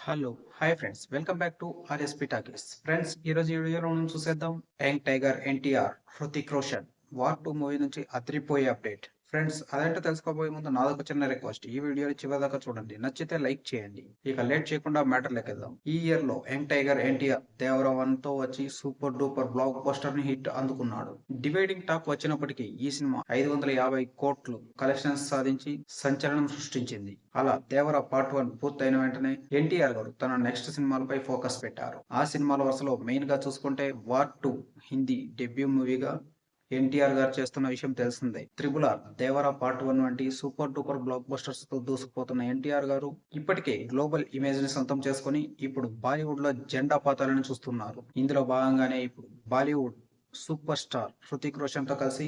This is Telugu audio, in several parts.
Hello hi friends welcome back to RSP talkies friends ఈరోజు ఈ వీడియోలో మనం చూసేద్దాం young tiger NTR Hrithik Roshan war 2 movie నుంచి అదిరిపోయే అప్డేట్. ఫ్రెండ్స్ అదేంటో తెలుసుకోబోయే ముందు నాదొక చిన్న రిక్వెస్ట్, ఈ వీడియోని చివరిదాకా చూడండి, నచ్చితే లైక్ చేయండి. ఇక లేట్ చేయకుండా మ్యాటర్ లెక్కేద్దాం. ఈ ఇయర్ లో యంగ్ టైగర్ ఎన్టీఆర్ దేవరా 1 తో వచ్చి సూపర్ డూపర్ బ్లాక్ బస్టర్ ని హిట్ అందుకున్నాడు. డివైడింగ్ టాక్ వచ్చినప్పటికీ ఈ సినిమా 550 కోట్లు కలెక్షన్స్ సాధించి సంచలనం సృష్టించింది. అలా దేవర పార్ట్ 1 పూర్తయిన వెంటనే ఎన్టీఆర్ గారు తన నెక్స్ట్ సినిమాలపై ఫోకస్ పెట్టారు. ఆ సినిమాల వరుసలో మెయిన్ గా చూసుకుంటే వార్ 2 హిందీ డెబ్యూ మూవీగా ఎన్టీఆర్ గారు చేస్తున్న విషయం తెలిసిందే. త్రిబుల్ ఆర్, దేవర పార్ట్ 1 వంటి సూపర్ డూపర్ బ్లాక్ బస్టర్స్ తో దూసుకుపోతున్న ఎన్టీఆర్ గారు ఇప్పటికే గ్లోబల్ ఇమేజ్ ని సొంతం చేసుకుని ఇప్పుడు బాలీవుడ్ లో జెండా పాతాలని చూస్తున్నారు. ఇందులో భాగంగానే ఇప్పుడు బాలీవుడ్ సూపర్ స్టార్ హృతిక్ రోషన్ తో కలిసి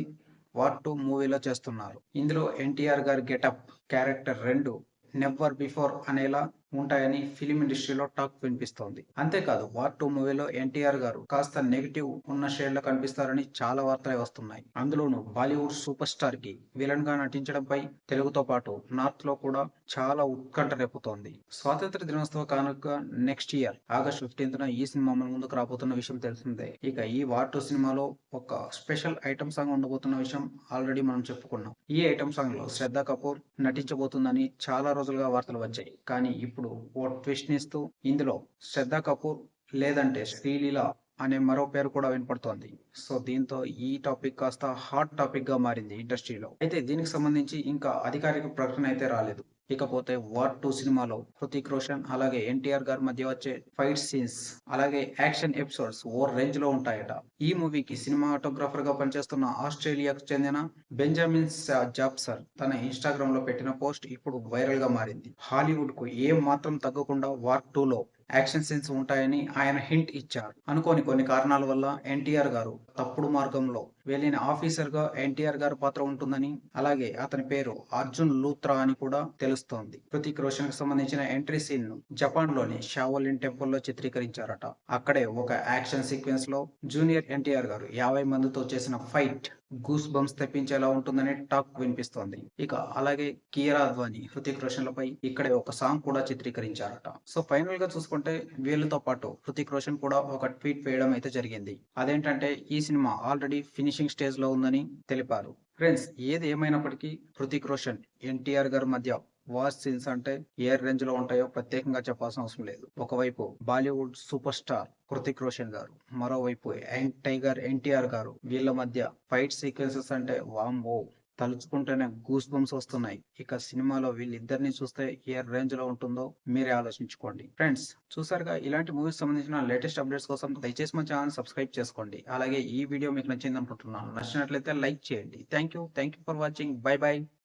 వార్ 2 మూవీలో చేస్తున్నారు. ఇందులో ఎన్టీఆర్ గారి గెటప్, క్యారెక్టర్ రెండు నెవర్ బిఫోర్ అనేలా ఉంటాయని ఫిలిం ఇండస్ట్రీలో టాక్ వినిపిస్తోంది. అంతేకాదు వార్ 2 మూవీలో ఎన్టీఆర్ గారు కాస్త నెగిటివ్ ఉన్న షేడ్ లో కనిపిస్తారని చాలా వార్తలు వస్తున్నాయి. అందులోనూ బాలీవుడ్ సూపర్ స్టార్ కి విలన్ గా నటించడంపై తెలుగుతో పాటు నార్త్ లో కూడా చాలా ఉత్కంఠ రేపుతోంది. స్వాతంత్ర దినోత్సవ కానుక నెక్స్ట్ ఇయర్ ఆగస్ట్ 15న ఈ సినిమా మన ముందుకు రాబోతున్న విషయం తెలిసిందే. ఇక ఈ వార్ 2 సినిమాలో ఒక స్పెషల్ ఐటమ్ సాంగ్ ఉండబోతున్న విషయం ఆల్రెడీ మనం చెప్పుకున్నాం. ఈ ఐటమ్ సాంగ్ లో శ్రద్ధా కపూర్ నటించబోతుందని చాలా రోజులుగా వార్తలు వచ్చాయి. కానీ ఇప్పుడు ఓ ట్విస్ట్ ఇస్తూ ఇందులో శ్రద్ధా కపూర్ లేదంటే శ్రీలీల అనే మరో పేరు కూడా వినపడుతోంది. సో దీంతో ఈ టాపిక్ కాస్త హాట్ టాపిక్ గా మారింది ఇండస్ట్రీలో. అయితే దీనికి సంబంధించి ఇంకా అధికారిక ప్రకటన అయితే రాలేదు. ఇకపోతే వార్ 2 సినిమాలో హృతిక్ రోషన్ అలాగే ఎన్టీఆర్ గారి మధ్య వచ్చే ఫైట్ సీన్స్ అలాగే యాక్షన్ ఎపిసోడ్స్ ఓ రేంజ్ లో ఉంటాయట. ఈ మూవీకి సినిమాటోగ్రాఫర్ గా పనిచేస్తున్న ఆస్ట్రేలియాకు చెందిన బెంజమిన్ జాబ్సర్ తన ఇన్స్టాగ్రామ్ లో పెట్టిన పోస్ట్ ఇప్పుడు వైరల్ గా మారింది. హాలీవుడ్ కు ఏం మాత్రం తగ్గకుండా వార్ 2 లో యాక్షన్ సీన్స్ ఉంటాయని ఆయన హింట్ ఇచ్చారు. అనుకోని కొన్ని కారణాల వల్ల ఎన్టీఆర్ గారు తప్పుడు మార్గంలో వెళ్ళిన ఆఫీసర్ గా ఎన్టీఆర్ గారి పాత్ర ఉంటుందని, అలాగే అతని పేరు అర్జున్ లూత్రా అని కూడా తెలుస్తోంది. హృతిక్ రోషన్ కి సంబంధించిన ఎంట్రీ సీన్ ను జపాన్ లోని షావోలిన్ టెంపుల్ లో చిత్రీకరించారట. అక్కడే ఒక యాక్షన్ సీక్వెన్స్ లో జూనియర్ ఎన్టీఆర్ గారు 50 మందితో చేసిన ఫైట్ గూస్ బంప్స్ తెప్పించేలా ఉంటుందని టాక్ వినిపిస్తోంది. ఇక అలాగే కియారా అద్వానీ హృతిక్ రోషన్ లపై ఇక్కడే ఒక సాంగ్ కూడా చిత్రీకరించారట. సో ఫైనల్ గా చూసుకుంటే వీళ్ళతో పాటు హృతిక్ రోషన్ కూడా ఒక ట్వీట్ వేయడం అయితే జరిగింది. అదేంటంటే ఈ సినిమా ఆల్రెడీ ఫినిషింగ్ స్టేజ్ లో ఉందని తెలిపారు. ఫ్రెండ్స్ ఏది ఏమైనప్పటికీ హృతిక్ రోషన్ ఎన్టీఆర్ గారి మధ్య వార్ సీన్స్ అంటే ఏ రేంజ్ లో ఉంటాయో ప్రత్యేకంగా చెప్పాల్సిన అవసరం లేదు. ఒకవైపు బాలీవుడ్ సూపర్ స్టార్ హృతిక్ రోషన్ గారు, మరోవైపు యంగ్ టైగర్ ఎన్టీఆర్ గారు, వీళ్ళ మధ్య ఫైట్ సీక్వెన్సెస్ అంటే వామ్మో తలుచుకుంటేనే గూస్ బంప్స్ వస్తున్నాయి. ఇక సినిమాలో వీళ్ళిద్దరిని చూస్తే ఏ రేంజ్ లో ఉంటుందో మీరే ఆలోచించుకోండి. ఫ్రెండ్స్ చూసారుగా, ఇలాంటి మూవీస్ సంబంధించిన లేటెస్ట్ అప్డేట్స్ కోసం దయచేసి మా ఛానల్ సబ్స్క్రైబ్ చేసుకోండి. అలాగే ఈ వీడియో మీకు నచ్చింది అనుకుంటున్నాను. నచ్చినట్లయితే లైక్ చేయండి. Thank you for watching. By by.